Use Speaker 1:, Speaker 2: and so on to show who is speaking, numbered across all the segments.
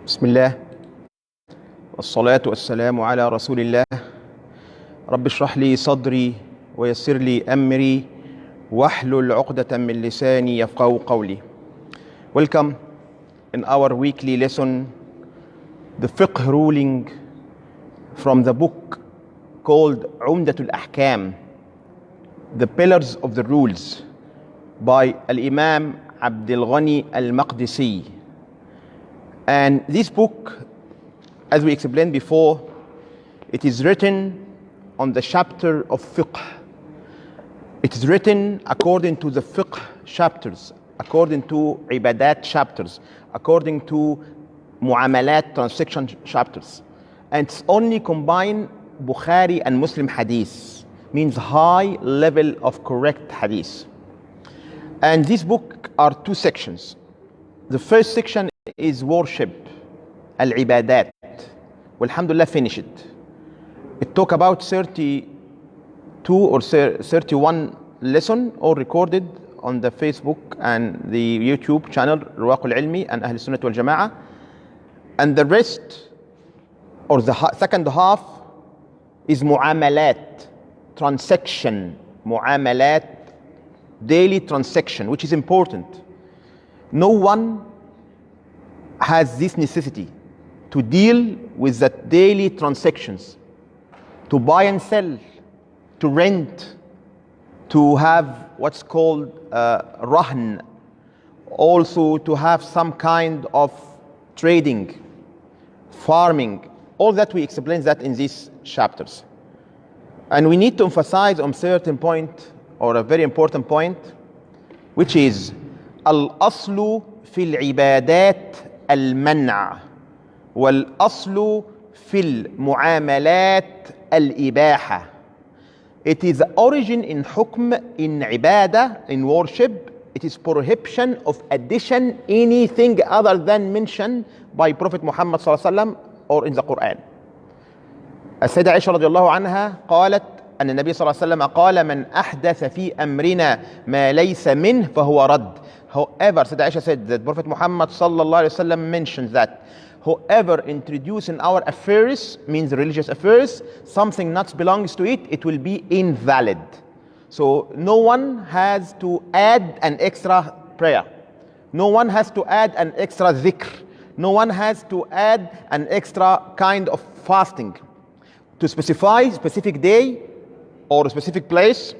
Speaker 1: بسم الله والصلاة والسلام على رسول الله. رب اشرح لي صدري ويسر لي أمري واحلل عقدة من لساني يفقهوا قولي. Welcome in our weekly lesson, the fiqh ruling from the book called Umdah Al Ahkam, the pillars of the rules, by Al-Imam Abdul Ghani Al-Maqdisi. And this book, as we explained before, it is written on the chapter of fiqh. It is written according to the fiqh chapters, according to ibadat chapters, according to muamalat transaction chapters. And it's only combined Bukhari and Muslim hadith, means high level of correct hadith. And this book are two sections. The first section is worship, al-ibadat. Alhamdulillah, finished it. It talk about 32 or 31 lesson, all recorded on the Facebook and the YouTube channel Ruwaq al-Ilmi and Ahl Sunnah wal Jama'ah. And the rest, or the second half, is muamalat, transaction, muamalat, daily transaction, which is important. No one has this necessity to deal with the daily transactions, to buy and sell, to rent, to have what's called rahn, also to have some kind of trading, farming. All that we explain that in these chapters. And we need to emphasize on certain point, or a very important point, which is al-aslu fil ibadat al-man'a wal-aslu fil muamalat al-ibaha. It is the origin in hukm, in ibadah, in worship. It is prohibition of addition anything other than mentioned by Prophet Muhammad sallallahu alaihi wasallam or in the Quran. السيدة عائشة رضي الله عنها قالت أن النبي صلى الله عليه وسلم قال من أحدث في أمرنا ما ليس منه فهو رد. However, Sayyidah Aisha said that Prophet Muhammad sallallahu alaihi wasallam mentions that whoever introduces in our affairs, means religious affairs, something not belongs to it, it will be invalid. So no one has to add an extra prayer. No one has to add an extra dhikr. No one has to add an extra kind of fasting. To specify a specific day or a specific place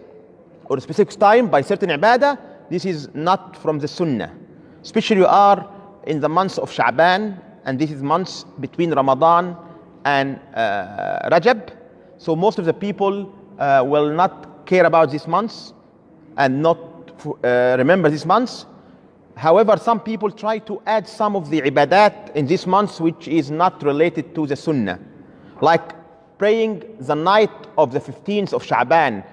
Speaker 1: or a specific time by certain ibadah, this is not from the sunnah. Especially you are in the months of Sha'ban, and this is months between Ramadan and Rajab. So most of the people will not care about these months and not remember these months. However, some people try to add some of the ibadat in these months which is not related to the sunnah. Like praying the night of the 15th of Sha'ban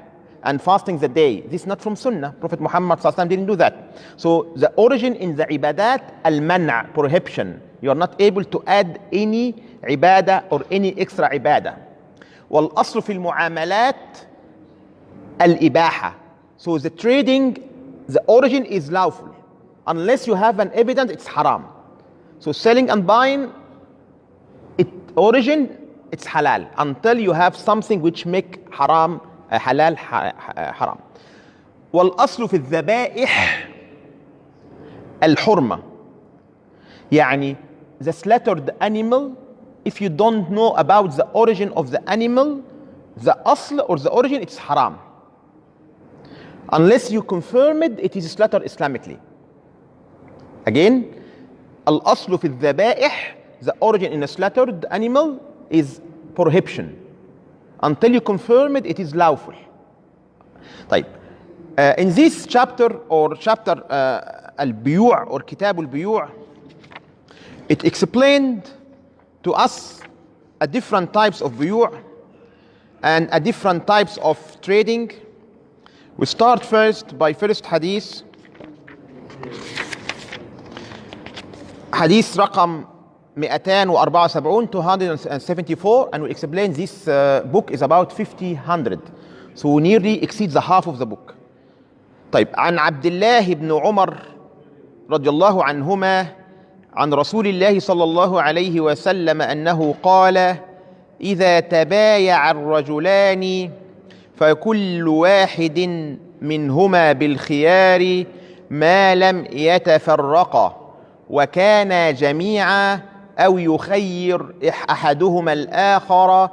Speaker 1: and fasting the day. This is not from sunnah. Prophet Muhammad sallallahu alaihi wasallam didn't do that. So the origin in the ibadat, al-man'a, prohibition. You are not able to add any ibadah or any extra ibadah. Wal-aslu fil mu'amalat al-ibaha. So the trading, the origin is lawful. Unless you have an evidence, it's haram. So selling and buying, origin, it's halal. Until you have something which make haram halal haram. والأصل في الذبائح الحرمة. يعني the slaughtered animal, if you don't know about the origin of the animal, the asl or the origin, it's haram. Unless you confirm it, it is slaughtered Islamically. Again, الأصل في الذبائح, the origin in a slaughtered animal is prohibition. Until you confirm it, it is lawful. طيب. In this chapter or chapter al-Biyu' or Kitab al-Biyu', it explained to us a different types of Biyu' and a different types of trading. We start first by first hadith. Hadith رقم 274, and we explain this book is about 50. So nearly exceeds the half of the book. طيب عن عبد الله بن عمر رضي الله عنهما عن رسول الله صلى الله عليه وسلم أنه قال: إذا تبايع الرجلان فكل واحد منهما بالخيار ما لم يتفرقا وكانا جميعا أو يخير أحدهما الآخر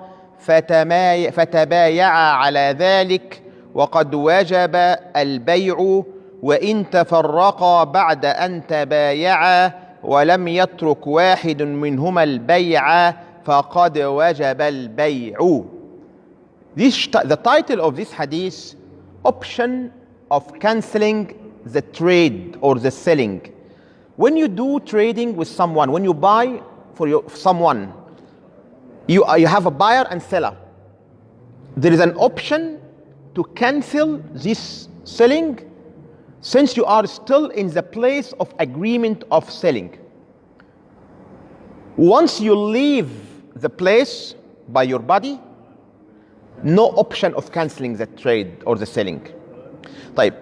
Speaker 1: فتبايعا على ذلك وقد وجب البيع، وإن تفرقا بعد أن تبايعا ولم يترك واحد منهما البيع فقد وجب البيع. The title of this hadith: option of cancelling the trade or the selling. When you do trading with someone, when you buy for someone, you have a buyer and seller. There is an option to cancel this selling since you are still in the place of agreement of selling. Once you leave the place by your body, no option of cancelling the trade or the selling. طيب,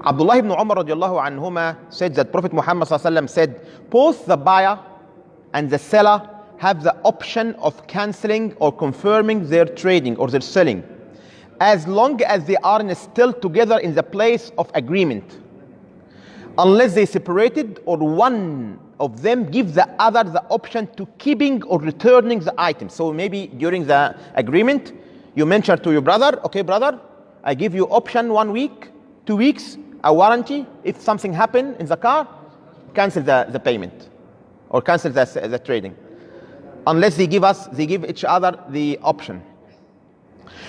Speaker 1: Abdullah ibn Umar radiallahu anhuma said that Prophet Muhammad sallallahu alaihi wasallam said, both the buyer and the seller have the option of cancelling or confirming their trading or their selling, as long as they are still together in the place of agreement, unless they separated or one of them give the other the option to keeping or returning the item. So maybe during the agreement, you mention to your brother, okay brother, I give you option 1 week, 2 weeks, a warranty. If something happen in the car, cancel the payment or cancel the trading. Unless they give each other the option.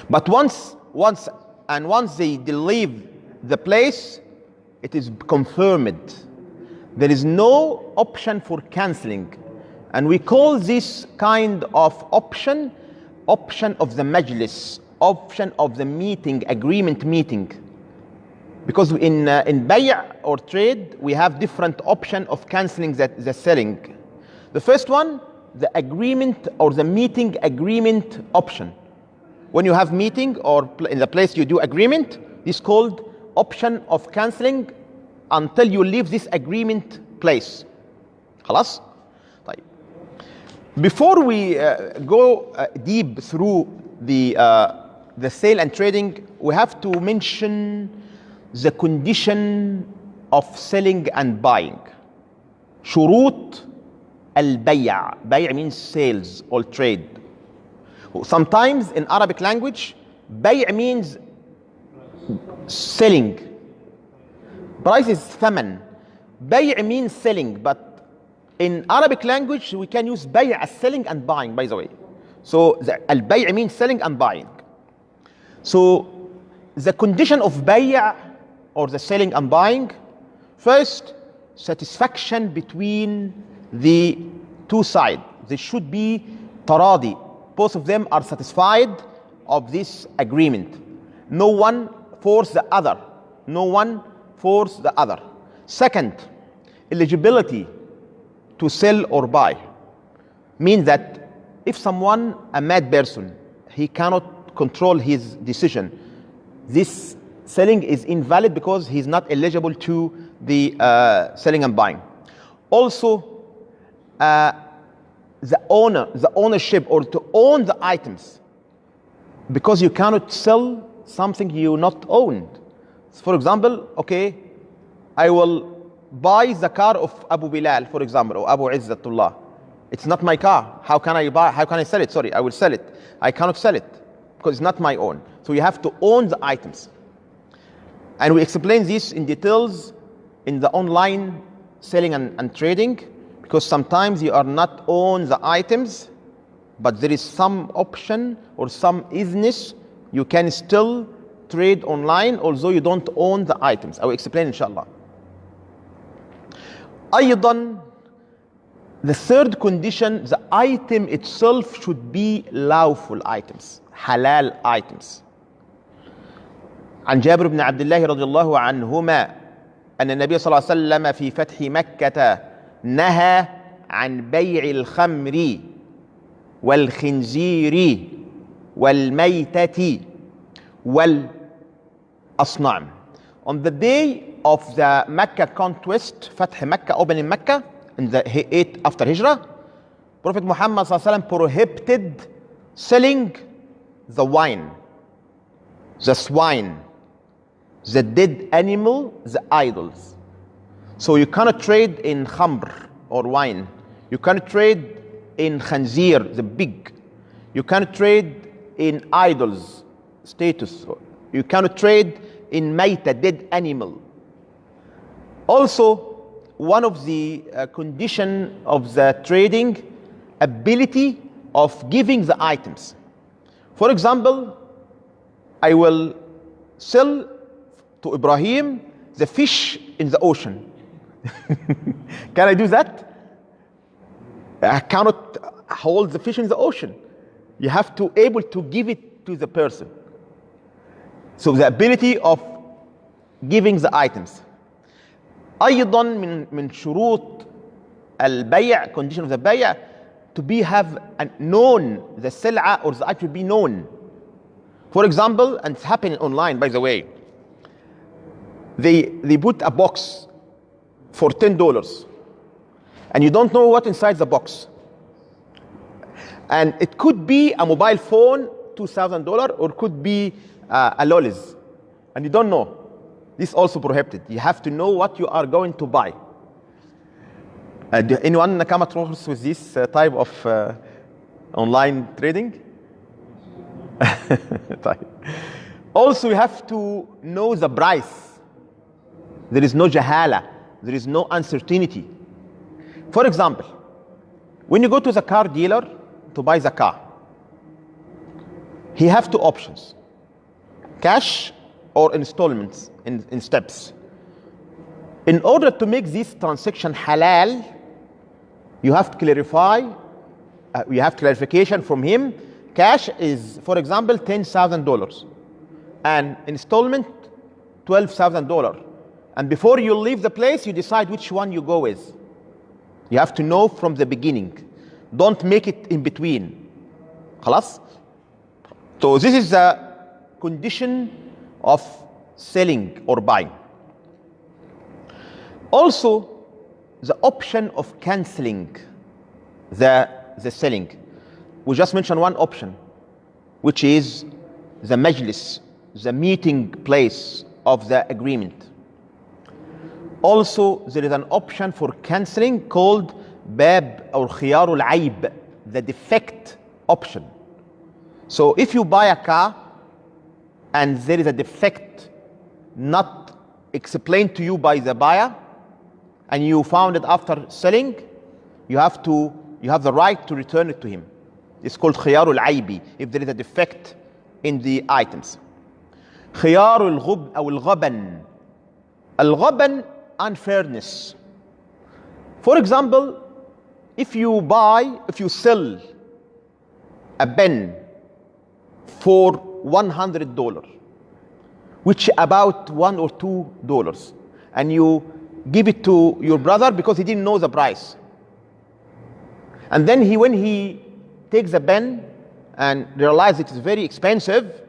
Speaker 1: But once they leave the place, it is confirmed. There is no option for cancelling. And we call this kind of option of the majlis, option of the meeting, agreement meeting. Because in bay' or trade, we have different option of cancelling the selling. The first one, the agreement or the meeting agreement option. When you have meeting or in the place you do agreement, this is called option of cancelling until you leave this agreement place. خلاص؟ طيب. Before we go deep through the sale and trading, we have to mention the condition of selling and buying. شروط البيع. بيع means sales or trade. Sometimes in Arabic language, بيع means selling. Price is ثمن. بيع means selling, but in Arabic language we can use بيع as selling and buying, by the way. So البيع means selling and buying. So the condition of بيع or the selling and buying, first, satisfaction between the two sides. There should be taradi. Both of them are satisfied of this agreement. No one force the other. No one force the other. Second, eligibility to sell or buy. Means that if someone, a mad person, he cannot control his decision, this selling is invalid because he's not eligible to the selling and buying. Also, the ownership or to own the items, because you cannot sell something you not owned. For example, okay, I will buy the car of Abu Bilal, for example, or Abu Izzatullah. It's not my car. How can I sell it? Sorry, I will sell it. I cannot sell it because it's not my own. So you have to own the items. And we explain this in details in the online selling and trading, because sometimes you are not own the items, but there is some option or some business you can still trade online although you don't own the items. I will explain inshallah. أيضا, the third condition, the item itself should be lawful items, halal items. عن جابر بن عبد الله رضي الله عنهما أن النبي صلى الله عليه وسلم في فتح مكة نهى عن بيع الخمر والخنزير والميتة والأصنام. On the day of the Mecca conquest, Fath Mecca, opening Mecca, in the 8 after Hijrah, Prophet Muhammad ﷺ prohibited selling the wine, the swine, the dead animal, the idols. So you cannot trade in khamr or wine. You cannot trade in khanzir, the pig. You cannot trade in idols, status. You cannot trade in mayta, dead animal. Also, one of the condition of the trading, ability of giving the items. For example, I will sell to Ibrahim the fish in the ocean. Can I do that? I cannot hold the fish in the ocean. You have to able to give it to the person. So the ability of giving the items. أيضا من شروط البيع, condition of the بيع, to be have known the سلعة or the item to be known. For example, and it's happening online by the way, they put a box for $10 and you don't know what inside the box, and it could be a mobile phone $2,000 or could be a lollies, and you don't know. This is also prohibited. You have to know what you are going to buy. Anyone come across with this type of online trading? Also, you have to know the price. There is no jahala. There is no uncertainty. For example, when you go to the car dealer to buy the car, he has two options: cash or installments in steps. In order to make this transaction halal, you have to clarify, you have clarification from him. Cash is, for example, $10,000 and installment $12,000. And before you leave the place, you decide which one you go with. You have to know from the beginning. Don't make it in between. خلاص? So this is the condition of selling or buying. Also, the option of canceling the selling. We just mentioned one option, which is the majlis, the meeting place of the agreement. Also, there is an option for canceling called bab or khiyarul aib, the defect option. So if you buy a car and there is a defect not explained to you by the buyer, and you found it after selling, you have the right to return it to him. It's called khiyarul aibi, if there is a defect in the items. Khiyarul ghub or al-ghaban. Al-ghaban, unfairness. For example, if you sell a pen for $100, which about $1 or $2, and you give it to your brother because he didn't know the price, and then when he takes the pen and realizes it is very expensive,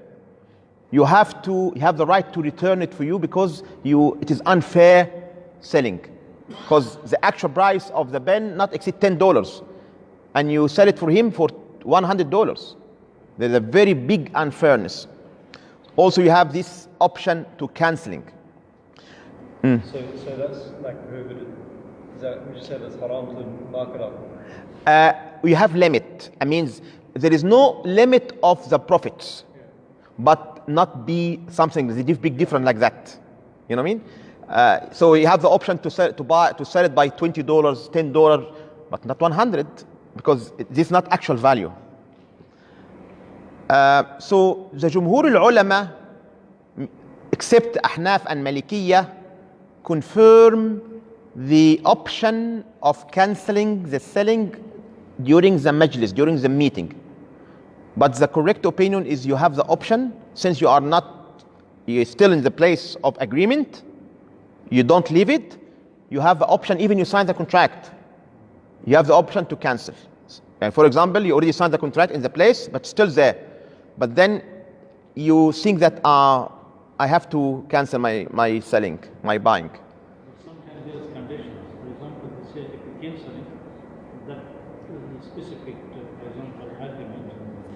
Speaker 1: you have the right to return it for you because it is unfair selling, because the actual price of the pen not exceed $10 and you sell it for him for $100. There's a very big unfairness. Also, you have this option to canceling.
Speaker 2: So that's like prohibited. Would you say that's haram to mark it up?
Speaker 1: You have limit. I mean, there is no limit of the profits, but not be something big different like that. You know what I mean? So you have the option to sell it by $20, $10, but not 100, because this is not actual value. So the Jumhur al-Ulama, except Ahnaf and Malikiyah, confirm the option of cancelling the selling during the majlis, during the meeting. But the correct opinion is you have the option, since you're still in the place of agreement, you don't leave it, you have the option, even you sign the contract, you have the option to cancel. And for example, you already signed the contract in the place, but still there. But then you think that I have to cancel my selling, my buying.
Speaker 3: Sometimes there's conditions. For example, they say if you that specific, for example, argument,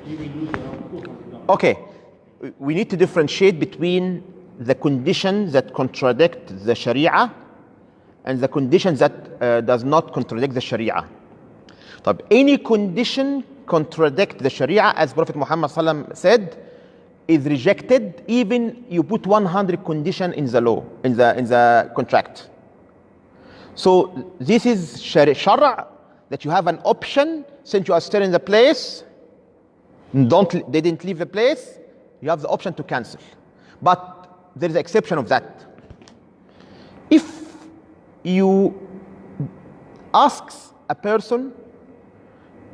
Speaker 3: you will lose around 200.
Speaker 1: Okay, we need to differentiate between the conditions that contradict the Sharia and the conditions that does not contradict the Sharia. طب, any condition contradict the Sharia, as Prophet Muhammad sallam said, is rejected even you put 100 condition in the law, in the contract. So this is Shara, that you have an option since you are still in the place, they didn't leave the place, you have the option to cancel. But there is an exception of that. If you ask a person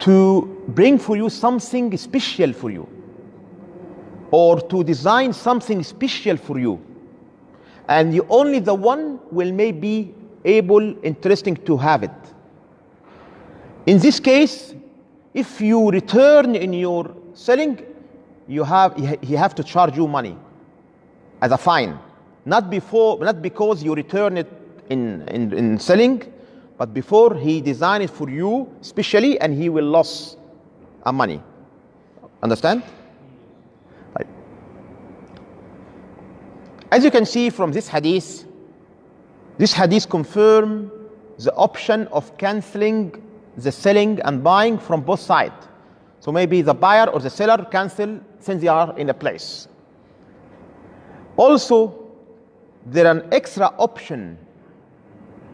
Speaker 1: to bring for you something special for you, or to design something special for you, and you only the one will maybe able, interesting to have it. In this case, if you return in your selling, he have to charge you money as a fine, not because you return it in selling, but before he designed it for you specially, and he will lose money. Understand? Right. As you can see from this hadith confirms the option of canceling the selling and buying from both sides. So maybe the buyer or the seller cancel since they are in a place. Also, there an extra option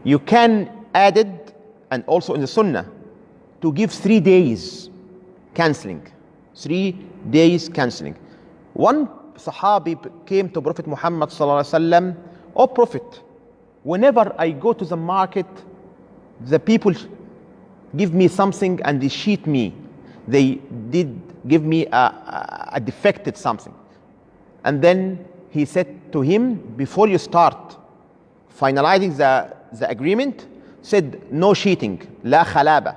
Speaker 1: you can add it, and also in the Sunnah, to give 3 days canceling. 3 days canceling. One Sahabi came to Prophet Muhammad sallallahu alaihi wasallam, "O Prophet, whenever I go to the market, the people give me something and they cheat me. They did give me a defected something." And then he said to him, before you start finalizing the agreement, said, "No cheating, la khalaba,"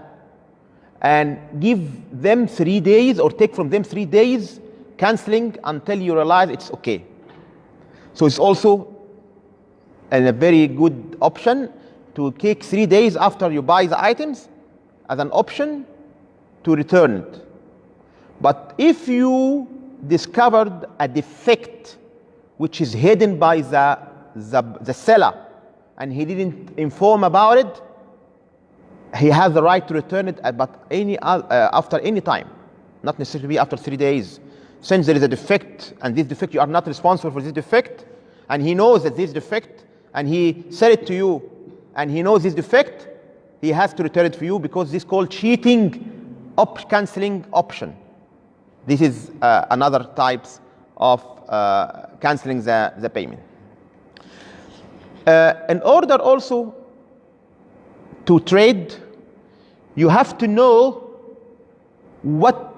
Speaker 1: and give them 3 days, or take from them 3 days canceling until you realize it's okay. So it's also a very good option to take 3 days after you buy the items as an option to return it. But if you discovered a defect which is hidden by the seller, and he didn't inform about it, he has the right to return it after any time, not necessarily after 3 days. Since there is a defect, and this defect, you are not responsible for this defect, and he knows that this defect, and he said it to you, and he knows this defect, he has to return it for you, because this is called cheating canceling option. This is another types of canceling the payment. In order also to trade, you have to know what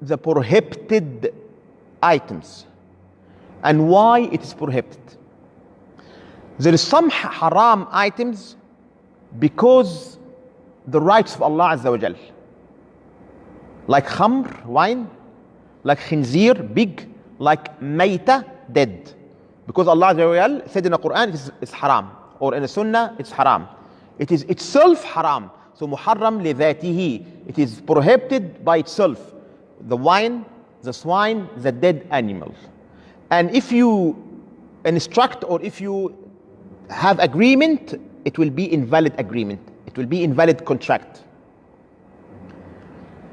Speaker 1: the prohibited items and why it is prohibited. There is some haram items because the rights of Allah Azza wa Jal, like khamr, wine, like khinzir, big, like mayta, dead. Because Allah Azza wa Jal said in the Quran it's haram, or in the Sunnah it's haram. It is itself haram. So muharram li dhatihi, it is prohibited by itself. The wine, the swine, the dead animal. And if you instruct, or if you have agreement, it will be invalid agreement. It will be invalid contract.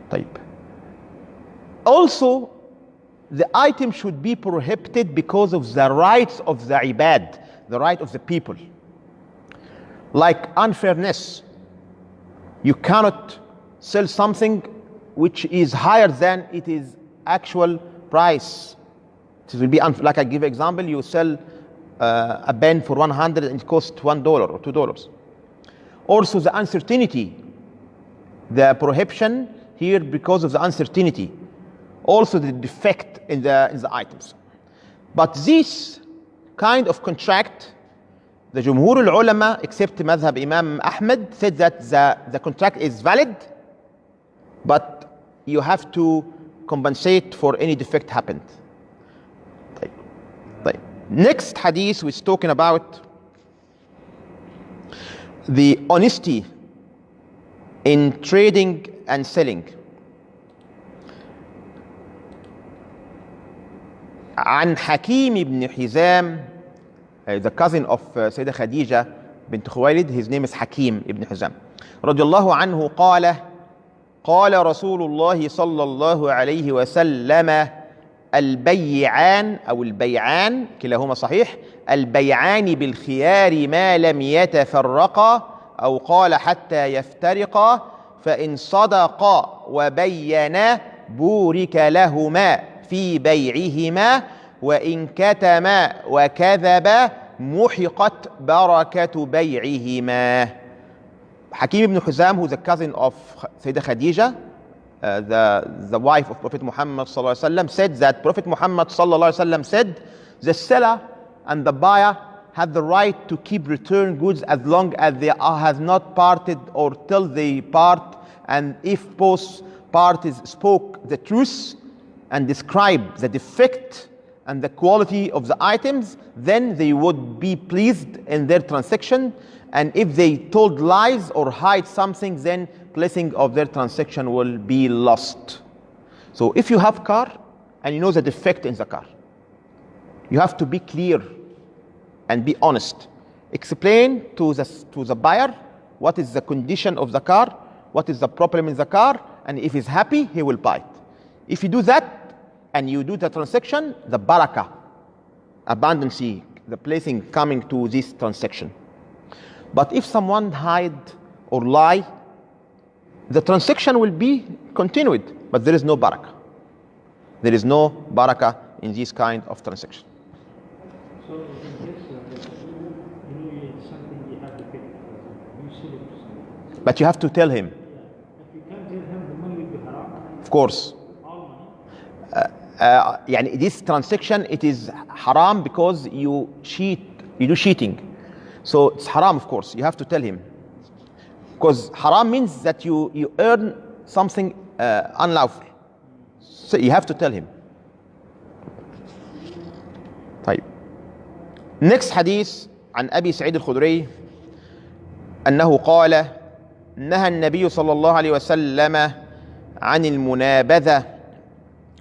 Speaker 1: Type. Also, the item should be prohibited because of the rights of the ibad, the right of the people. Like unfairness. You cannot sell something which is higher than it is actual price. It will be like I give example, you sell a pen for 100 and it costs $1 or $2. Also the uncertainty, the prohibition here because of the uncertainty. Also the defect in the items. But this kind of contract, the Jumhur al-Ulama, except Madhab Imam Ahmed, said that the contract is valid, but you have to compensate for any defect happened. Next hadith was talking about the honesty in trading and selling. عن حكيم بن حزام, the cousin of Sayyidah Khadija bint Khuwailid, his name is Hakim ibn Hizam رضي الله عنه قال قال رسول الله صلى الله عليه وسلم البيعان أو البيعان كلاهما صحيح, البيعان بالخيار ما لم يتفرقا أو قال حتى يفترقا فإن صدقا وبينا بورك لهما في بيعهما وإن كتما وكذبا محقت بركة بيعهما. Hakim ibn Hizam, who is a cousin of Sayyidah Khadija, the wife of Prophet Muhammad sallallahu alaihi wasallam, said that Prophet Muhammad sallallahu alaihi wasallam said, the seller and the buyer have the right to keep return goods as long as they have not parted or till they part, and if both parties spoke the truth and described the defect and the quality of the items, then they would be pleased in their transaction. And if they told lies or hide something, then blessing of their transaction will be lost. So if you have car and you know the defect in the car, you have to be clear and be honest. Explain to the buyer what is the condition of the car, what is the problem in the car, and if he's happy, he will buy it. If you do that and you do the transaction, the barakah, abundancy, the blessing coming to this transaction. But if someone hide or lie, the transaction will be continued, but there is no barakah. There is no barakah in this kind of transaction.
Speaker 3: So in this, it's something you have to pay. You sell it to someone.
Speaker 1: But you have to tell him.
Speaker 3: Yeah. If you can't tell him, the money will be haram.
Speaker 1: Of course.
Speaker 3: All money.
Speaker 1: This transaction, it is haram because you do cheating. So it's haram, of course. You have to tell him. Because haram means that you earn something unlawful. So you have to tell him. طيب. Next hadith عن أبي سعيد الخدري أنه قال نهى النبي صلى الله عليه وسلم عن المنابذة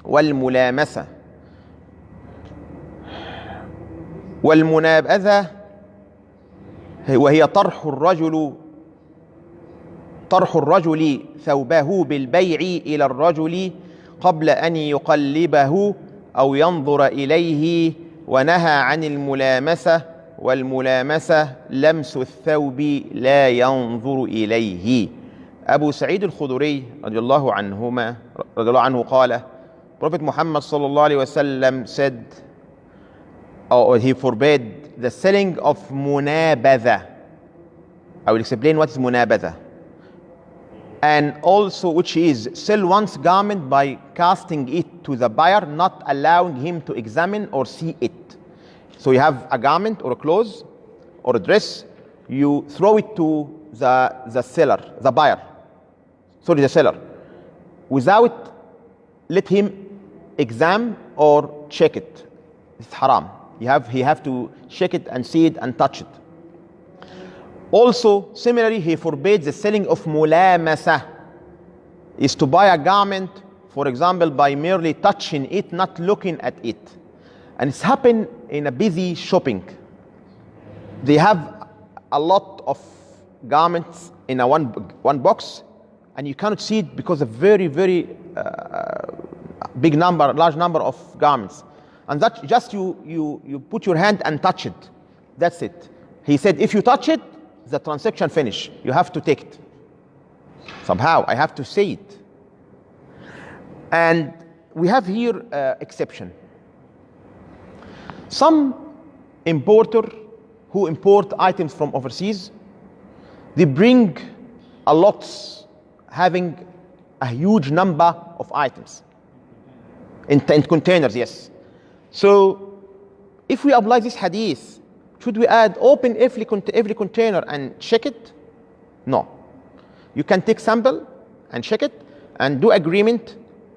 Speaker 1: والملامسة. والمنابذة وهي طرح الرجل ثوبه بالبيع إلى الرجل قبل أن يقلبه أو ينظر إليه, ونهى عن الملامسة, والملامسة لمس الثوب لا ينظر إليه. أبو سعيد الخدري رضي الله عنه قال, Prophet Muhammad sallallahu alaihi wasallam said, or he forbade the selling of munabadha. I will explain what is munabadha. And also, which is sell one's garment by casting it to the buyer, not allowing him to examine or see it. So you have a garment or a clothes or a dress, you throw it to the seller, the buyer, the seller, without let him examine or check it. It's haram. He have to check it and see it and touch it. Also, similarly, he forbids the selling of mulamasa, is to buy a garment, for example, by merely touching it, not looking at it. And it's happened in a busy shopping. They have a lot of garments in a one box, and you cannot see it because of very, very large number of garments. And that just you put your hand and touch it. That's it. He said, if you touch it, the transaction finish. You have to take it. Somehow, I have to say it. And we have here exception. Some importer who import items from overseas, they bring a lot, having a huge number of items in containers, yes. So if we apply this hadith, should we open every container and check it? No. You can take sample and check it and do agreement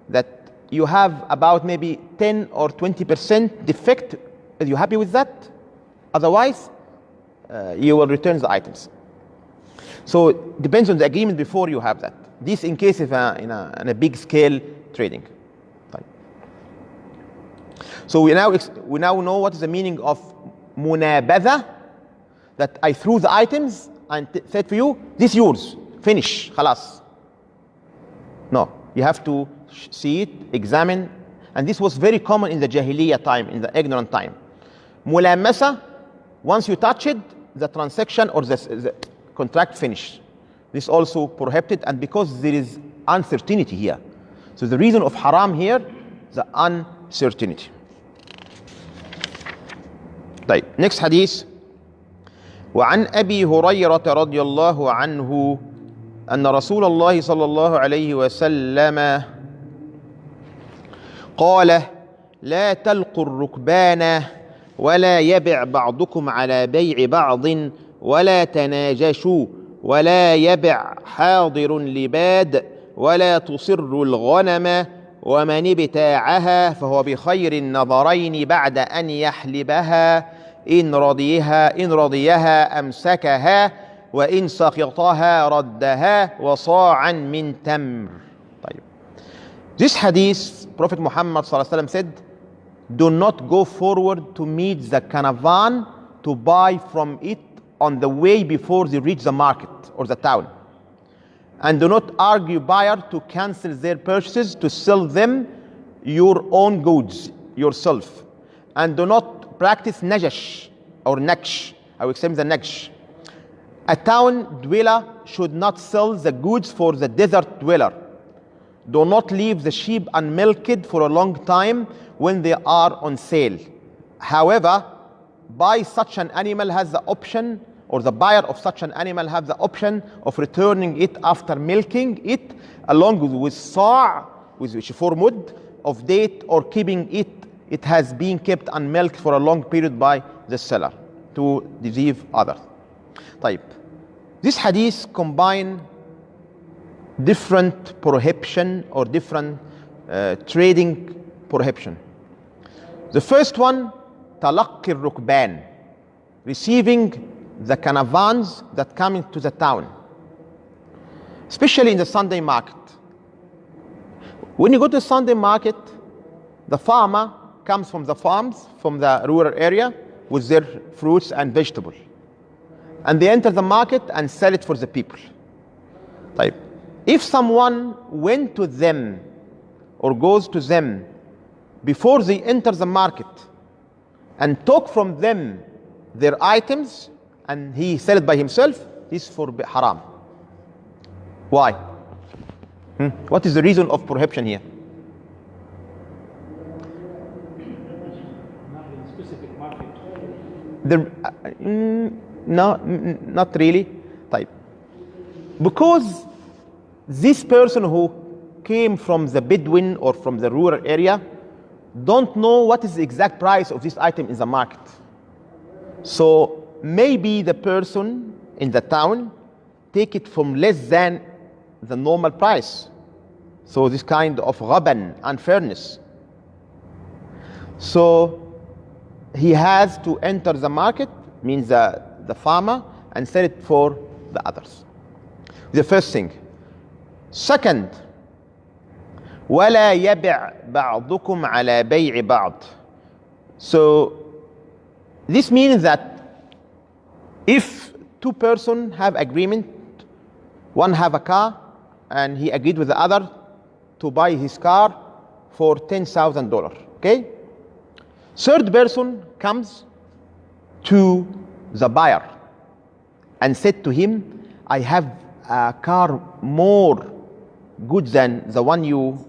Speaker 1: that you have about maybe 10 or 20% defect. Are you happy with that? Otherwise, you will return the items. So it depends on the agreement before you have that. This in case of in a big scale trading. Right. So we now know what is the meaning of munabadha, that I threw the items and said for you, this yours, finish, khalas. No, you have to see it, examine, and this was very common in the Jahiliyyah time, in the ignorant time. Mulamasa, once you touch it, the transaction or the contract finished. This also prohibited, and because there is uncertainty here. So the reason of haram here, the uncertainty. طيب, next hadith. وعن أبي هريرة رضي الله عنه أن رسول الله صلى الله عليه وسلم قال لا تلقوا الركبان ولا يبع بعضكم على بيع بعض ولا تناجشوا ولا يبع حاضر لباد ولا تصروا الغنم ومن ابتاعها فهو بخير النظرين بعد أن يحلبها إن رضيها أمسكها وإن سقطها ردها وصاعا من تمر. طيب. This hadith, Prophet Muhammad ﷺ said, do not go forward to meet the caravan to buy from it on the way before they reach the market or the town. And do not argue buyer to cancel their purchases to sell them your own goods yourself. And do not practice najash or naksh. I will explain the naksh. A town dweller should not sell the goods for the desert dweller. Do not leave the sheep unmilked for a long time when they are on sale. However, buy such an animal has the option, or the buyer of such an animal have the option of returning it after milking it along with sa', with which 4 mud of date, or keeping it has been kept unmilked for a long period by the seller to deceive others. طيب. This hadith combine different prohibition or different trading prohibition. The first one, talaqqi rukban, receiving the caravans that come into the town, especially in the Sunday market. When you go to the Sunday market, the farmer comes from the farms, from the rural area, with their fruits and vegetables. And they enter the market and sell it for the people. طيب. If someone went to them or goes to them before they enter the market and took from them their items and he sell it by himself, this is for haram. Why? What is the reason of prohibition here?
Speaker 3: Not in specific market.
Speaker 1: No, not really. Type. Because this person who came from the Bedouin or from the rural area don't know what is the exact price of this item in the market. So maybe the person in the town take it from less than the normal price. So this kind of ghaban, unfairness. So he has to enter the market, means the farmer, and sell it for the others. The first thing. Second, وَلَا يَبِعْ بَعْضُكُمْ عَلَى بَيْعِ بَعْضٍ. So this means that if two persons have agreement, one have a car and he agreed with the other to buy his car for $10,000, okay? Third person comes to the buyer and said to him, I have a car more good than the one you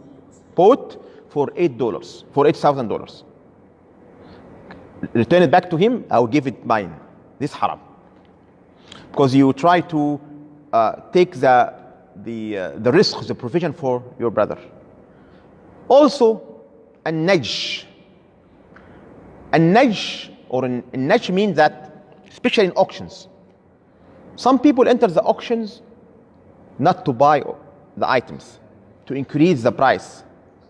Speaker 1: bought for $8, for $8,000. Return it back to him, I'll give it mine. This is haram. Because you try to take the risk, the provision for your brother. Also, a naj. A naj, or a naj means that, especially in auctions, some people enter the auctions not to buy the items, to increase the price,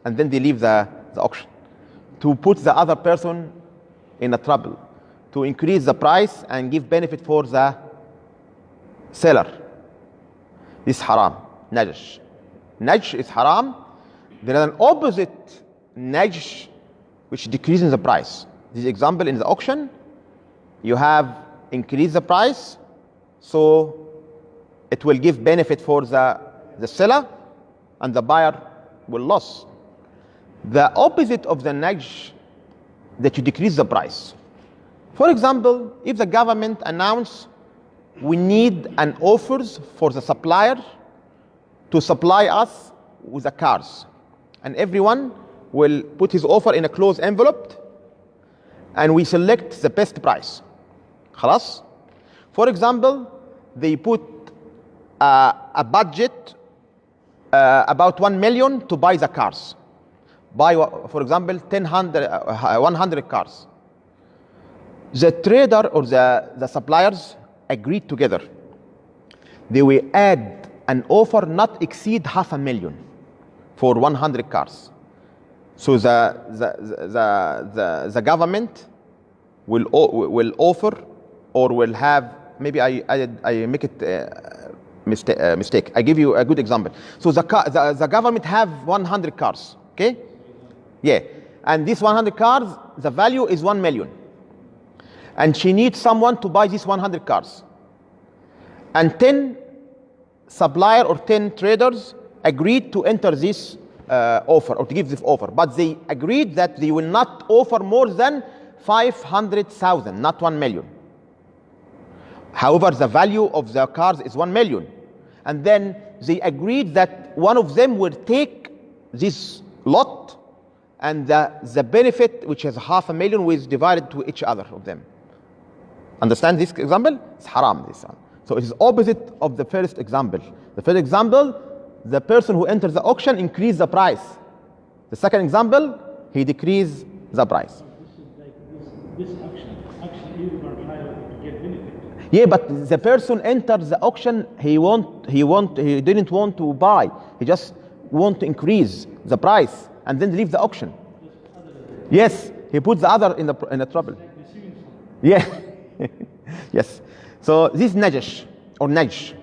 Speaker 1: and then they leave the auction, to put the other person in a trouble, to increase the price and give benefit for the seller. This is haram. Najsh. Najsh is haram. There is an opposite najsh which decreases the price. This example in the auction, you have increased the price, so it will give benefit for the seller and the buyer will lose. The opposite of the najsh, that you decrease the price. For example, if the government announce we need an offers for the supplier to supply us with the cars, and everyone will put his offer in a closed envelope and we select the best price. خلاص? For example, they put a budget about 1 million to buy the cars. Buy, for example, 100 cars. The trader or the suppliers agreed together. They will add an offer not exceed 500,000 for 100 cars. So the government will offer, or will have, maybe I make it mistake. I give you a good example. So the government have 100 cars, okay? Yeah, and these 100 cars, the value is 1 million. And she needs someone to buy these 100 cars. And 10 supplier or 10 traders agreed to enter this offer, or to give this offer. But they agreed that they will not offer more than 500,000, not 1 million. However, the value of the cars is 1 million. And then they agreed that one of them will take this lot, and the benefit, which is 500,000, was divided to each other of them. Understand this example? It's haram, this one. So it is opposite of the first example. The first example, the person who enters the auction increased the price. The second example, he decreased the price.
Speaker 3: This is like this action you are trying to get benefit.
Speaker 1: Yeah, but the person enters the auction, he didn't want to buy. He just want to increase the price and then leave the auction. Yes, he put the other in the trouble. Yeah. Yes. So this najash or najsh.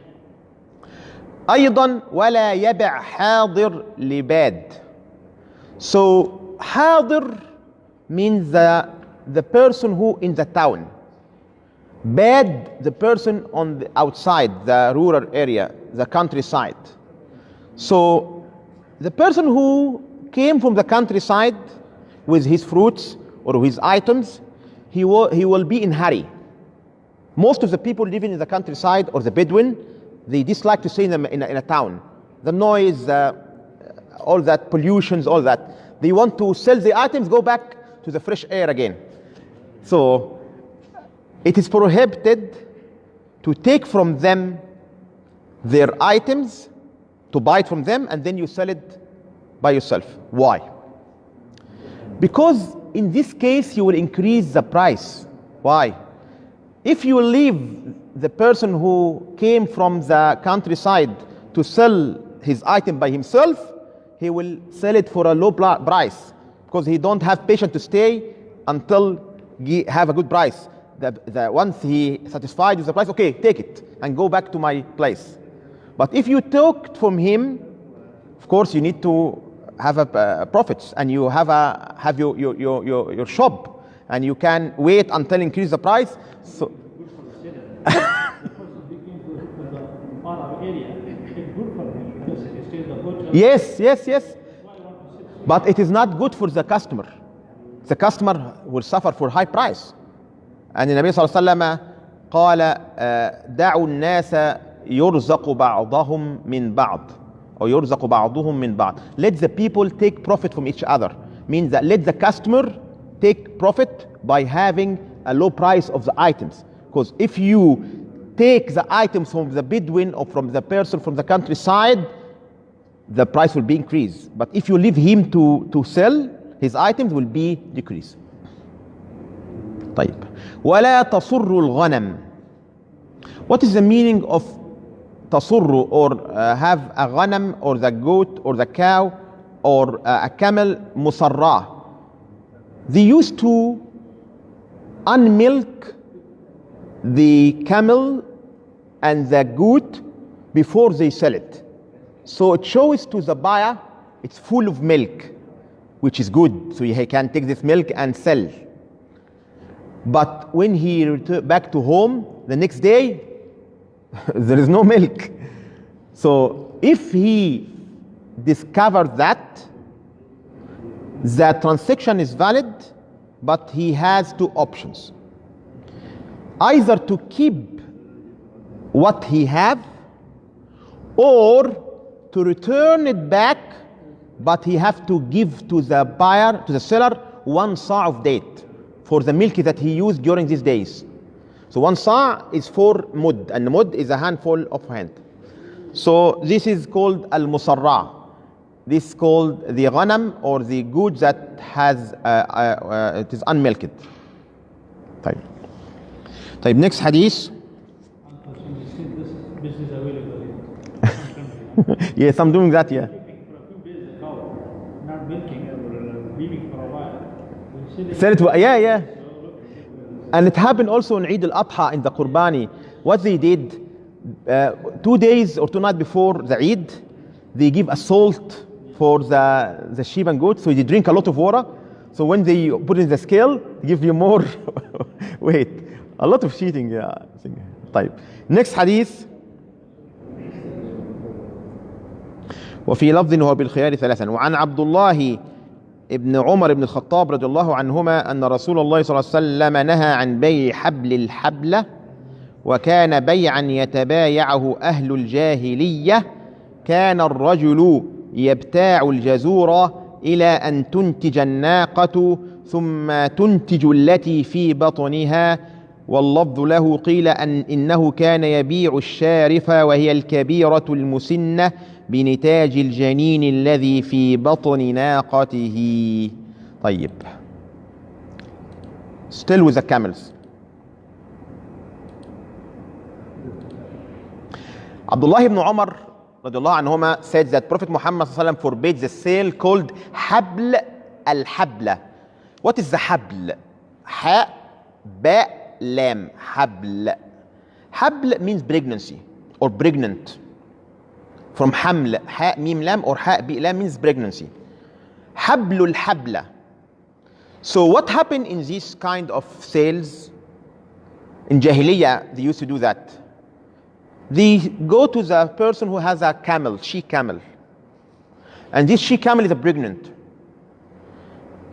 Speaker 1: أيضا ولا يبع حاضر لباد. So حاضر means the person who in the town. Bad, the person on the outside, the rural area, the countryside. So the person who came from the countryside with his fruits or his items, he will be in hurry. Most of the people living in the countryside or the Bedouin, they dislike to stay in a town. The noise, all that pollutions, all that. They want to sell the items, go back to the fresh air again. So it is prohibited to take from them their items, to buy it from them, and then you sell it by yourself. Why? Because in this case you will increase the price. Why? If you leave the person who came from the countryside to sell his item by himself, he will sell it for a low price, because he don't have patience to stay until he have a good price. Once he satisfied with the price, okay, take it and go back to my place. But if you took from him, of course you need to have a profits, and you have your shop, and you can wait until increase the price. So yes. But it is not good for the customer. The customer will suffer for high price. And the Nabi صلى الله عليه وسلم قال دعوا الناس يرزق بعضهم من بعض, or يرزق بعضهم من بعض. Let the people take profit from each other. Means that let the customer take profit by having a low price of the items. Because if you take the items from the Bedouin or from the person from the countryside, the price will be increased. But if you leave him to sell, his items will be decreased. طيب. ولا تصر الغنم. What is the meaning of تصر, or have a ghanam, or the goat, or the cow, or a camel musarrah? They used to unmilk the camel and the goat before they sell it. So it shows to the buyer it's full of milk, which is good. So he can take this milk and sell. But when he returned back to home the next day, there is no milk. So if he discovered that, the transaction is valid, but he has two options. Either to keep what he have, or to return it back, but he have to give to the buyer, to the seller, 1 sa' of date for the milk that he used during these days. So 1 sa' is 4 mud, and mud is a handful of hand. So this is called al-musarra. This is called the ghanam, or the goods that has it is unmilked. طيب. طيب, next hadith.
Speaker 3: Unfortunately, this business available in
Speaker 1: Yes, I'm doing that, yeah.
Speaker 3: for a few days the cow, not milking or leaving for a while. We
Speaker 1: Sell it, yeah. And it happened also in Eid al-Adha in the Qurbani. What they did, 2 days or 2 nights before the Eid, they give a salt for the sheep and goats, so they drink a lot of water. So when they put it in the scale, they give you more weight. A lot of cheating, yeah. طيب. Next hadith. وفي لفظ هو بالخيار 3. وعن عبد الله ابن عمر بن الخطاب رضي الله عنهما أن رسول الله صلى الله عليه وسلم نهى عن بيع حبل الحبلة، وكان بيعا يتبايعه أهل الجاهلية. كان الرجل يبتاع الجزور إلى أن تنتج الناقة ثم تنتج التي في بطنها. واللفظ له قيل إنه كان يبيع الشارف وهي الكبيرة المسنة بنتاج الجنين الذي في بطن ناقته. طيب. Still with the camels. Abdullah ibn Umar radiallahu anhuma said that Prophet Muhammad sallallahu alaihi wasallam forbids the sale called habl al-habla. What is the habl? Ha, ba, lam. Habl. Habl means pregnancy or pregnant. From haml, ha, mim, lam, or ha, bi, lam means pregnancy. Hablul habla. So what happened in this kind of sales? In Jahiliyyah, they used to do that. They go to the person who has a camel, she camel. And this she camel is pregnant.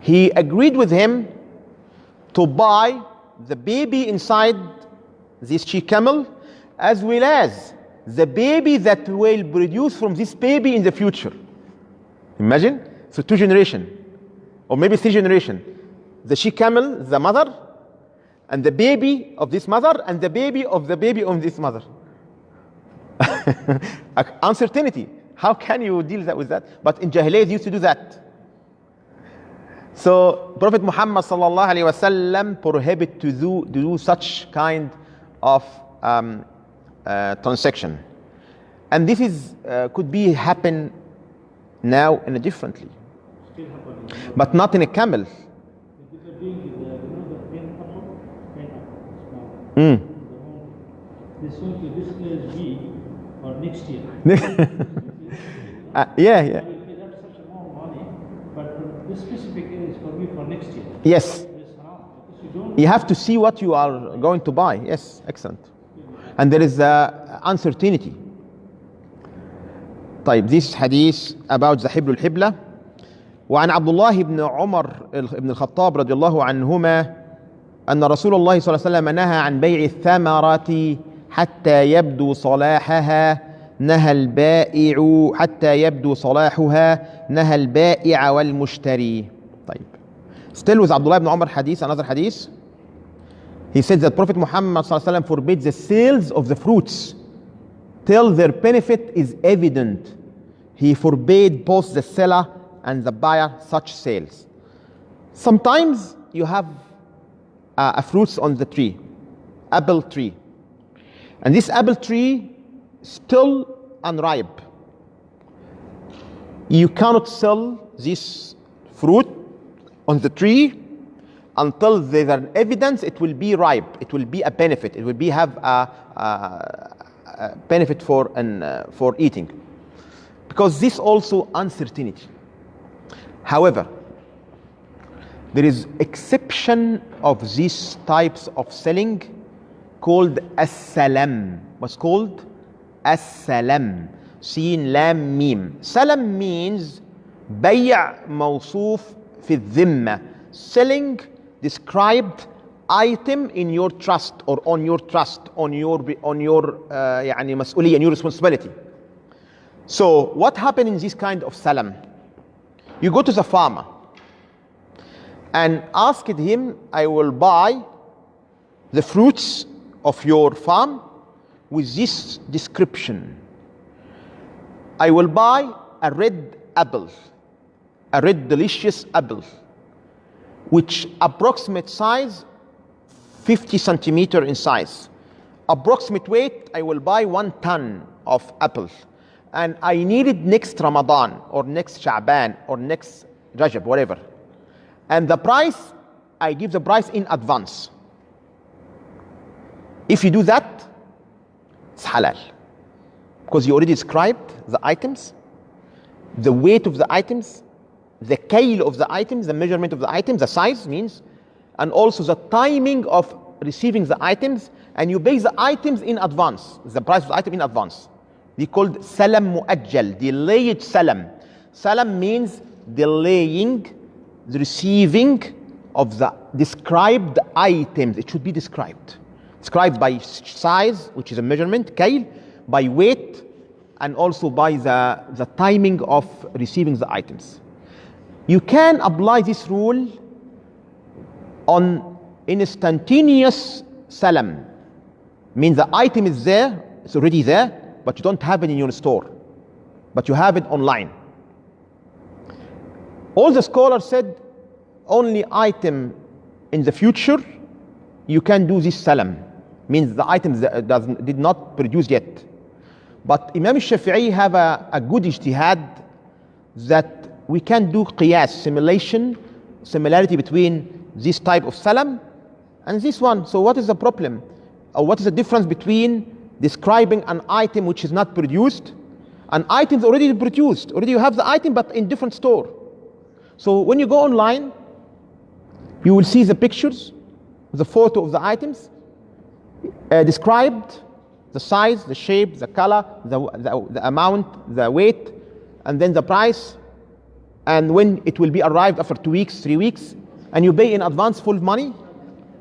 Speaker 1: He agreed with him to buy the baby inside this she camel, as well as the baby that will produce from this baby in the future. Imagine, so 2 generations, or maybe 3 generations. The she camel, the mother, and the baby of this mother, and the baby of this mother. Uncertainty. How can you deal with that? But in Jahiliyyah, they used to do that. So Prophet Muhammad sallallahu alaihi wasallam prohibit to do such kind of transaction, and this is could be happen now in a differently, but not in a camel.
Speaker 3: This one to discuss B for next year.
Speaker 1: Yeah.
Speaker 3: That's such a more money, but this specific is for me for next year.
Speaker 1: Yes. You have to see what you are going to buy. Yes, excellent. And there is uncertainty. طيب, this hadith about the حبل الحبلة. وعن عبد الله بن عمر بن الخطاب رضي الله عنهما أن رسول الله صلى الله عليه وسلم نهى عن بيع الثمرة حتى يبدو صلاحها نهى البائع حتى يبدو صلاحها نهى البائع والمشتري. طيب. Still with Abdullah ibn Umar hadith, another hadith. He said that Prophet Muhammad sallallahu alaihi wasallam forbids the sales of the fruits till their benefit is evident. He forbade both the seller and the buyer such sales. Sometimes you have a fruits on the tree, apple tree, and this apple tree still unripe. You cannot sell this fruit on the tree until there is evidence it will be ripe, it will be a benefit, it will be have benefit for for eating, because this also uncertainty. However, there is exception of these types of selling called as-salam. What's called as-salam? Sin lam mim. Salam means بيع موصوف في الذمة, selling described item in your trust or on your trust, on your يعني مسؤولية, on your responsibility. So what happened in this kind of salam? You go to the farmer and asked him, I will buy the fruits of your farm with this description. I will buy a red apple, a red delicious apple, which approximate size 50 centimeter in size. Approximate weight, I will buy 1 ton of apple. And I need it next Ramadan or next Sha'ban or next Rajab, whatever. And the price, I give the price in advance. If you do that, it's halal. Because you already described the items, the weight of the items, the kayl of the items, the measurement of the items, the size means, and also the timing of receiving the items, and you pay the items in advance, the price of the item in advance. We called salam mu'ajjal, delayed salam. Salam means delaying the receiving of the described items. It should be described. Described by size, which is a measurement, kayl, by weight, and also by the timing of receiving the items. You can apply this rule on instantaneous salam. Means the item is there, it's already there, but you don't have it in your store, but you have it online. All the scholars said only item in the future you can do this salam, means the item did not produce yet. But Imam Shafi'i have a good ijtihad that we can do qiyas, similarity between this type of salam and this one. So what is the problem? Or what is the difference between describing an item which is not produced? An item is already produced, already you have the item but in different store. So when you go online, you will see the pictures, the photo of the items, described, the size, the shape, the color, the amount, the weight, and then the price, and when it will be arrived after 2 weeks, 3 weeks, and you pay in advance full money,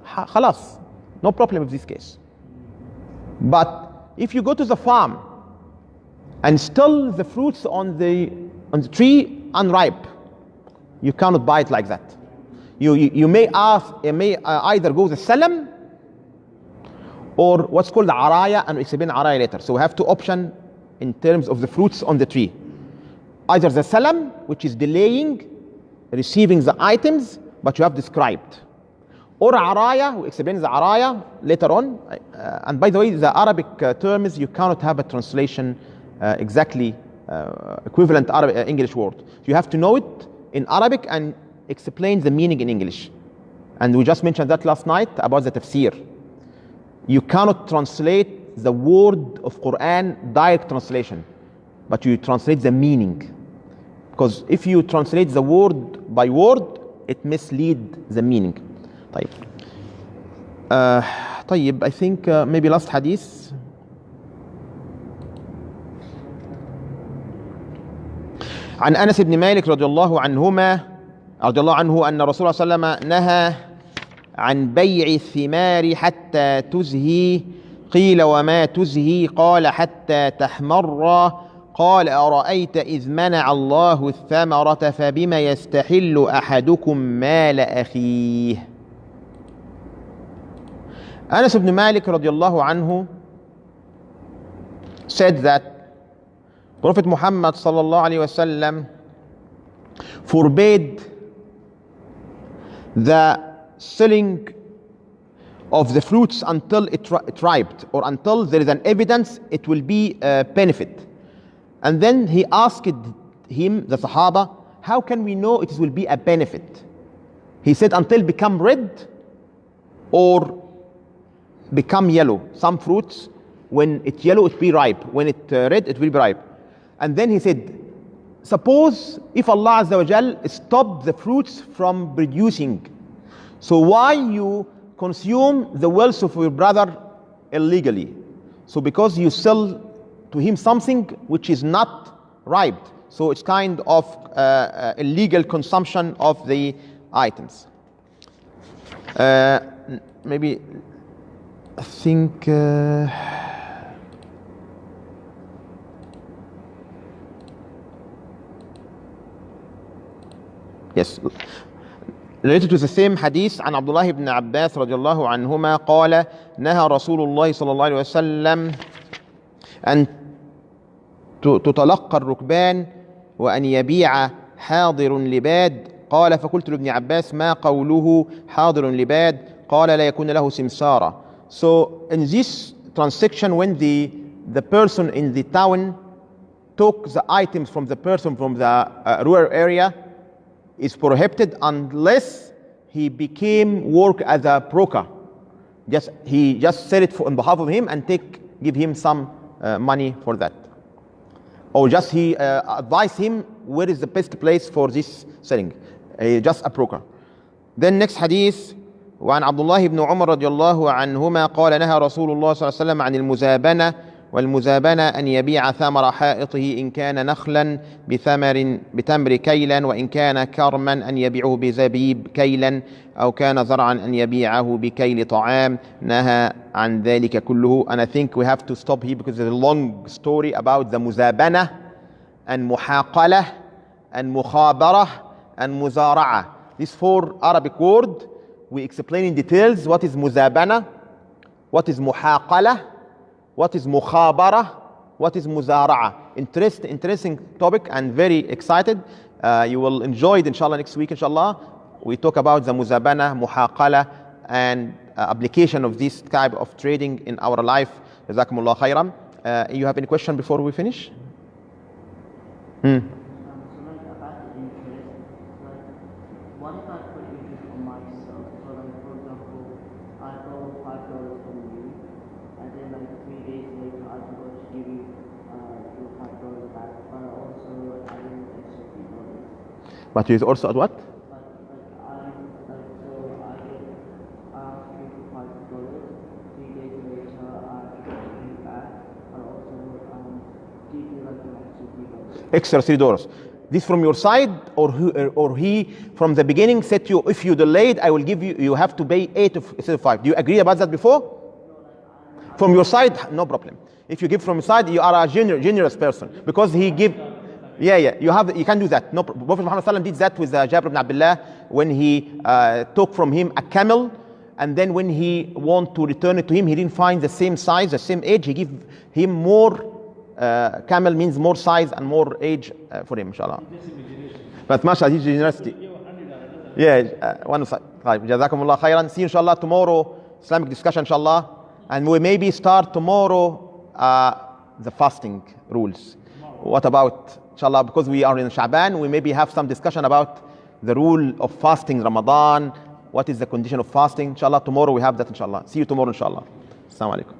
Speaker 1: khalas, no problem with this case. But if you go to the farm and still the fruits on the tree unripe, you cannot buy it like that. You may either go the salam or what's called the araya, and we'll explain araya later. So we have 2 options in terms of the fruits on the tree. Either the salam, which is delaying receiving the items, but you have described. Or araya, we explain the araya later on. And by the way, the Arabic terms, you cannot have a translation exactly equivalent Arabic, English word. You have to know it in Arabic and explain the meaning in English. And we just mentioned that last night about the tafsir. You cannot translate the word of Quran direct translation, but you translate the meaning. Because if you translate the word by word, it misleads the meaning. طيب I think maybe last hadith. عن أنس بن مالك رضي الله عنه أن رسول الله صلى الله عليه وسلم نهى عن بيع الثمار حتى تزهي. قيل وما تزهي؟ قال حتى تحمر. قال أرأيت إذ منع الله الثمرة فبما يستحل أحدكم مال أخيه. Anas ibn Malik radiallahu anhu said that Prophet Muhammad sallallahu alaihi wasallam forbade the selling of the fruits until it riped, or until there is an evidence it will be a benefit. And then he asked him, the Sahaba, how can we know it will be a benefit? He said until become red or become yellow. Some fruits, when it's yellow, it will be ripe. When it's red, it will be ripe. And then he said, suppose if Allah Azza wa Jal stopped the fruits from producing, so why you consume the wealth of your brother illegally? So because you sell to him something which is not ripe, so it's kind of illegal consumption of the items. Maybe I think yes, related to the same hadith عن عبد الله بن عباس رضي الله عنهما قال نهى رسول الله صلى الله عليه وسلم أن تتلقى الركبان وأن يبيع حاضر لباد. قال فقلت لابن عباس ما قوله حاضر لباد؟ قال لا يكون له سمسارة. So in this transaction, when the person in the town took the items from the person from the rural area, is prohibited unless he became work as a broker. He just sell it on behalf of him and give him some money for that. Or just he advise him where is the best place for this selling. Just a broker. Then next hadith, وعن عبد الله بن عمر رضي الله عنهما قال نهى رسول الله صلى الله عليه وسلم عن المزابنة. والمزابنة أن يبيع ثمر حائطه إن كان نخلا بتمر كيلا، وإن كان كرما أن يبيعه بزبيب كيلا، أو كان زرعا أن يبيعه بكيل طعام. نهى عن ذلك كله. And I think we have to stop here because there's a long story about the مزابنة and محاقلة and مخابرة and مزارعة. These 4 Arabic words we explain in details what is مزابنة, what is محاقلة, what is mukhabara, what is muzara'a. Interesting topic and very excited. You will enjoy it inshallah next week inshallah. We talk about the muzabana, muhaqala, and application of this type of trading in our life. Jazakumullah khairan. You have any question before we finish?
Speaker 4: So like about the interest, like what if I put interest on myself? So like for example, I borrow $5 from you, and then like 3 days later I can go to give you your $5 back, but also I didn't extra $3.
Speaker 1: But you also at what?
Speaker 4: So I get asked you for $5. 3 days later I give you back, but also give you like an extra $3.
Speaker 1: Extra $3. This from your side, or he from the beginning said to you, if you delayed, I will give you. You have to pay 8 instead of 5. Do you agree about that before? From your side, no problem. If you give from your side, you are a generous person because he give. Yeah. You can do that. No, Prophet Muhammad sallam did that with Jabir ibn Abdullah when he took from him a camel, and then when he want to return it to him, he didn't find the same size, the same age. He give him more. Camel means more size and more age for him, inshallah. But mashallah, his generosity. Yeah, one side. Jazakumullah khairan. See you inshallah tomorrow, Islamic discussion inshallah. And we maybe start tomorrow the fasting rules. What about inshallah, because we are in Sha'ban, we maybe have some discussion about the rule of fasting Ramadan. What is the condition of fasting? Inshallah tomorrow we have that inshallah. See you tomorrow inshallah. Assalamu alaikum.